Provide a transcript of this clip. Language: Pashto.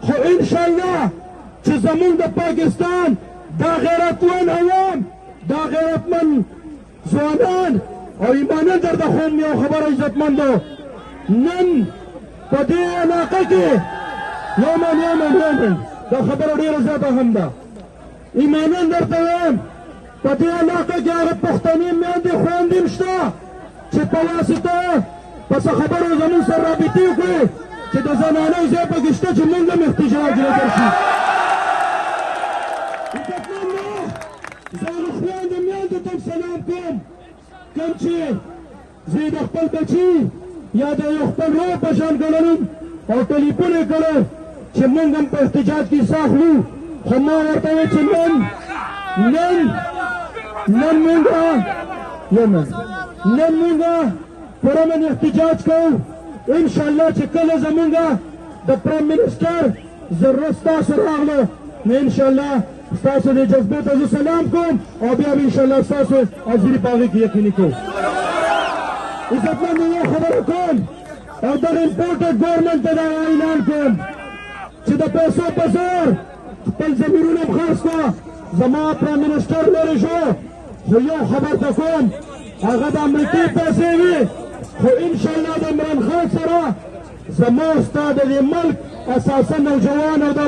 خو انشاءالله چې زمونږ د پاکستان دا غیرتمن عوام دا غیرتمن ځوانان او ایمانان درته خوم یو خبره عزتمندو نن په دې علاقه کې یومن دا خبره ډېره زیاته هم ده ایمانان درته وایم په دې علاقه کې هغه پښتنې میندې خویندې هم شته چې په واسطه په څه خبرو زموږ سره رابطې وکړي چې د زنانو ځای پکې شته چې موږ هم احتجاج وکړ شي زه هغه خویندو میندو ته سلام کوم کوم چې زه د خپل بچي یا د یو خپل ورور په شان ګڼلم او ټلیفون یې کړی چې موږ هم په احتجاج کې حصه اخلو خو ما ورته وویل چې نن موږ پر امن احتجاج کوو انشاءالله چې کله زمونږ د پرایم منسټر ضرورت ستاسو راغله نو انشاءالله ستاسو د جذبې ته زه سلام کوم او بیا به انشاءالله ستاسو حاضري په هغې کې یقیني کوم عزتمندو یو خبره کوم او دغه امپورټډ ګورنمنټ ته دا اعلان کوم چې د پیسو په زور خپل ضمیرونه هم خرڅ کړه زما پرایم منسټر لرې شو خو یو خبر ته کوم هغه د امریکې پیسې وي خو انشاءالله د عمران خان سره زما ستا د دې ملک اساسا نوجوان او دا